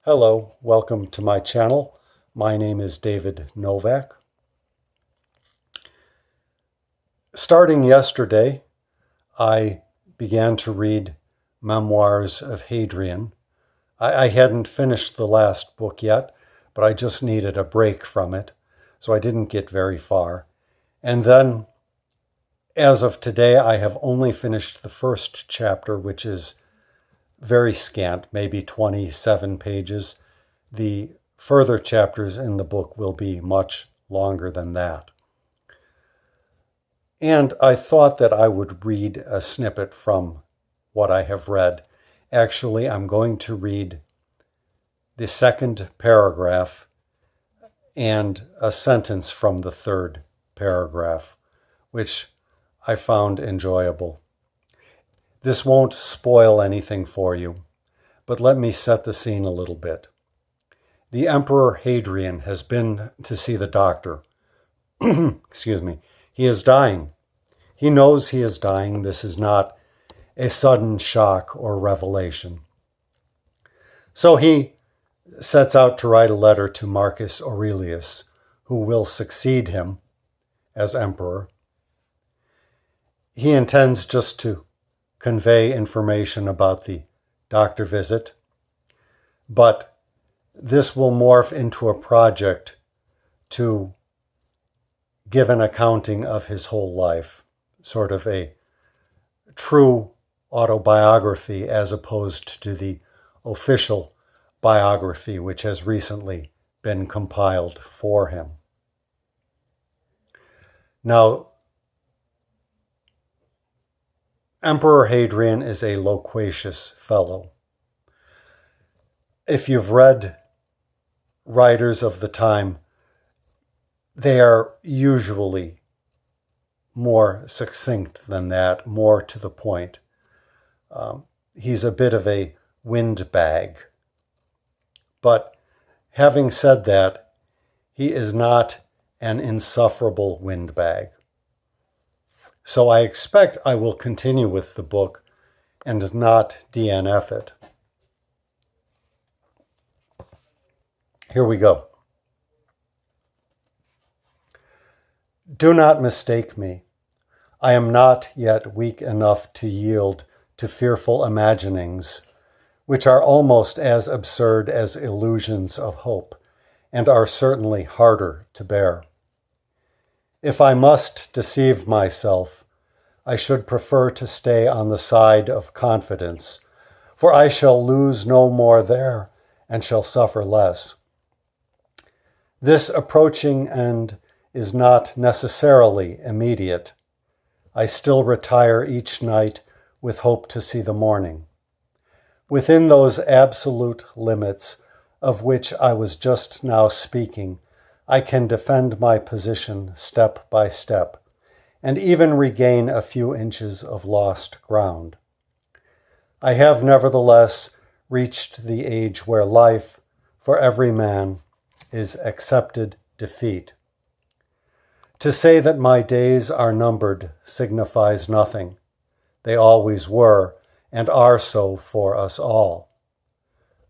Hello, welcome to my channel. My name is David Novak. Starting yesterday, I began to read Memoirs of Hadrian. I hadn't finished the last book yet, but I just needed a break from it, so I didn't get very far. And then, as of today, I have only finished the first chapter, which is very scant, maybe 27 pages. The further chapters in the book will be much longer than that. And I thought that I would read a snippet from what I have read. Actually, I'm going to read the second paragraph and a sentence from the third paragraph, which I found enjoyable. This won't spoil anything for you, but let me set the scene a little bit. The Emperor Hadrian has been to see the doctor. Excuse me. He is dying. He knows he is dying. This is not a sudden shock or revelation. So he sets out to write a letter to Marcus Aurelius, who will succeed him as emperor. He intends just to convey information about the doctor visit, but this will morph into a project to give an accounting of his whole life, sort of a true autobiography as opposed to the official biography which has recently been compiled for him. Now, Emperor Hadrian is a loquacious fellow. If you've read writers of the time, they are usually more succinct than that, more to the point. He's a bit of a windbag. But having said that, he is not an insufferable windbag. So I expect I will continue with the book and not DNF it. Here we go. Do not mistake me. I am not yet weak enough to yield to fearful imaginings, which are almost as absurd as illusions of hope, and are certainly harder to bear. If I must deceive myself, I should prefer to stay on the side of confidence, for I shall lose no more there and shall suffer less. This approaching end is not necessarily immediate. I still retire each night with hope to see the morning. Within those absolute limits of which I was just now speaking, I can defend my position step by step, and even regain a few inches of lost ground. I have nevertheless reached the age where life, for every man, is accepted defeat. To say that my days are numbered signifies nothing. They always were, and are so for us all.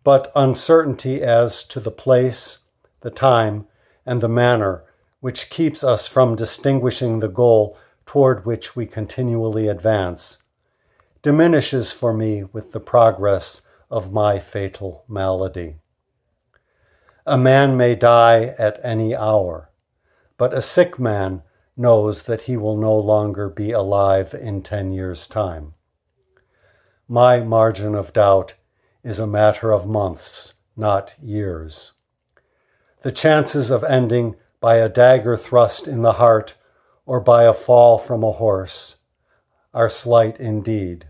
But uncertainty as to the place, the time, and the manner which keeps us from distinguishing the goal toward which we continually advance, diminishes for me with the progress of my fatal malady. A man may die at any hour, but a sick man knows that he will no longer be alive in 10 years' time. My margin of doubt is a matter of months, not years. The chances of ending by a dagger thrust in the heart or by a fall from a horse are slight indeed.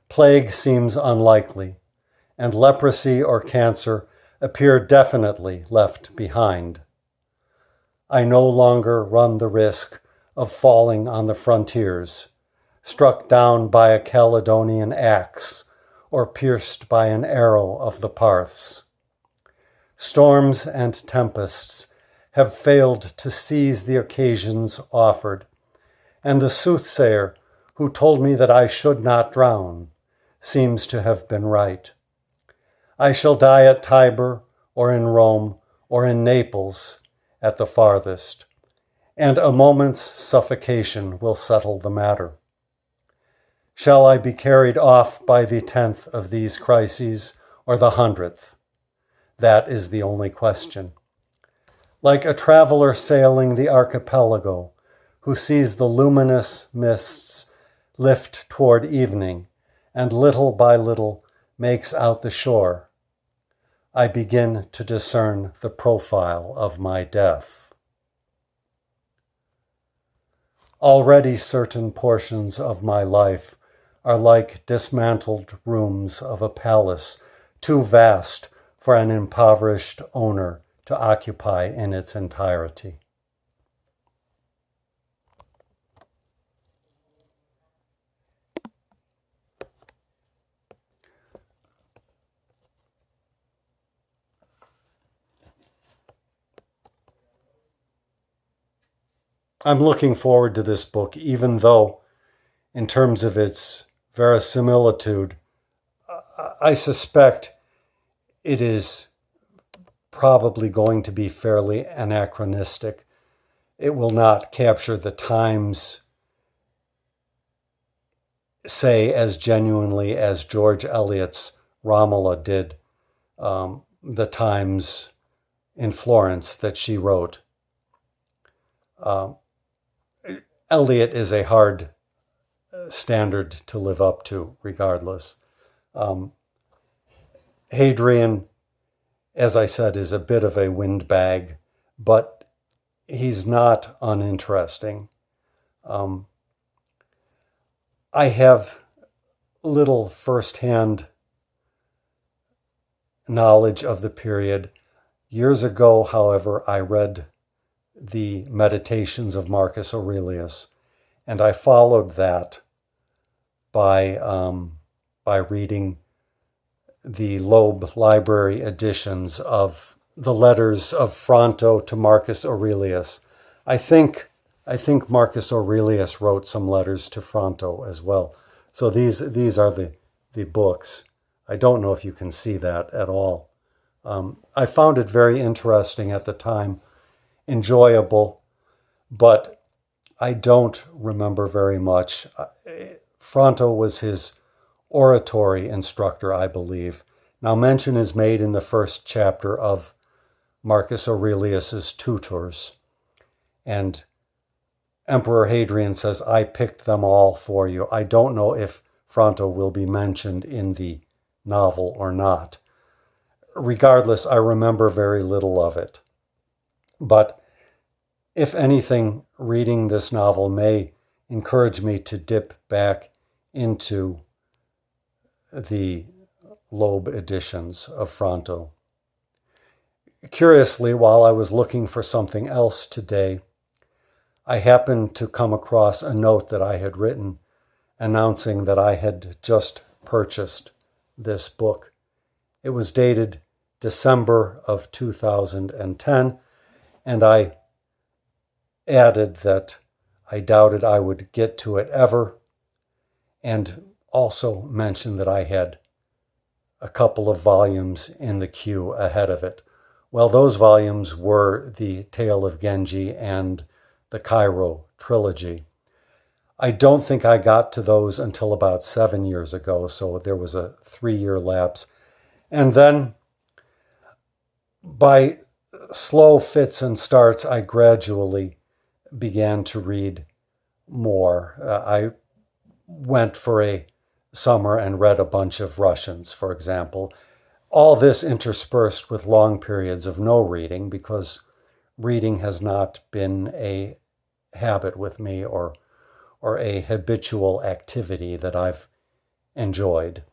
Plague seems unlikely, and leprosy or cancer appear definitely left behind. I no longer run the risk of falling on the frontiers, struck down by a Caledonian axe, or pierced by an arrow of the Parths. Storms and tempests have failed to seize the occasions offered, and the soothsayer who told me that I should not drown seems to have been right. I shall die at Tiber or in Rome or in Naples at the farthest, and a moment's suffocation will settle the matter. Shall I be carried off by the 10th of these crises or the 100th? That is the only question. Like a traveler sailing the archipelago, who sees the luminous mists lift toward evening and little by little makes out the shore, I begin to discern the profile of my death. Already certain portions of my life are like dismantled rooms of a palace, too vast for an impoverished owner to occupy in its entirety. I'm looking forward to this book, even though, in terms of its verisimilitude, I suspect it is probably going to be fairly anachronistic. It will not capture the times, say, as genuinely as George Eliot's Romola did the times in Florence that she wrote. Eliot is a hard standard to live up to, regardless. Hadrian, as I said, is a bit of a windbag, but he's not uninteresting. I have little firsthand knowledge of the period. Years ago, however, I read the Meditations of Marcus Aurelius, and I followed that by reading the Loeb Library editions of the letters of Fronto to Marcus Aurelius. I think Marcus Aurelius wrote some letters to Fronto as well. So these are the books. I don't know if you can see that at all. I found it very interesting at the time, enjoyable, but I don't remember very much. Fronto was his oratory instructor, I believe. Now, mention is made in the first chapter of Marcus Aurelius's Tutors, and Emperor Hadrian says, I picked them all for you. I don't know if Fronto will be mentioned in the novel or not. Regardless, I remember very little of it. But if anything, reading this novel may encourage me to dip back into the Loeb editions of Fronto. Curiously, while I was looking for something else today, I happened to come across a note that I had written announcing that I had just purchased this book. It was dated December of 2010, and I added that I doubted I would get to it ever, and also mentioned that I had a couple of volumes in the queue ahead of it. Well, those volumes were The Tale of Genji and the Cairo trilogy. I don't think I got to those until about 7 years ago, so there was a 3-year lapse. And then, by slow fits and starts, I gradually began to read more. I went for a summer and read a bunch of Russians, for example. All this interspersed with long periods of no reading, because reading has not been a habit with me or a habitual activity that I've enjoyed.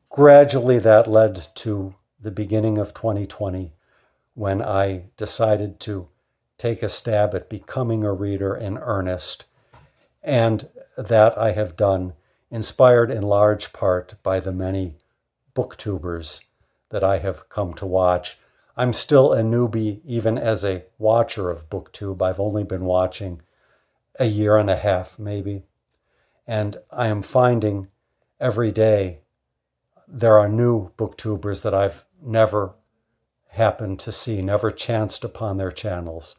Gradually, that led to the beginning of 2020, when I decided to take a stab at becoming a reader in earnest, and that I have done, inspired in large part by the many booktubers that I have come to watch. I'm still a newbie even as a watcher of booktube. I've only been watching a year and a half maybe, and I am finding every day there are new booktubers that I've never happened to see, never chanced upon their channels.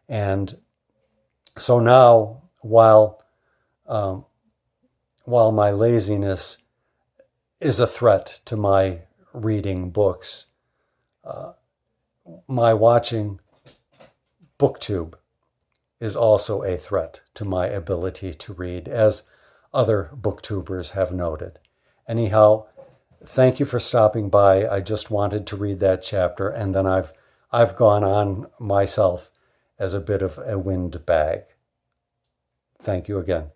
And so now, while my laziness is a threat to my reading books, my watching BookTube is also a threat to my ability to read, as other booktubers have noted. Anyhow, thank you for stopping by. I just wanted to read that chapter, and then I've gone on myself as a bit of a windbag. Thank you again.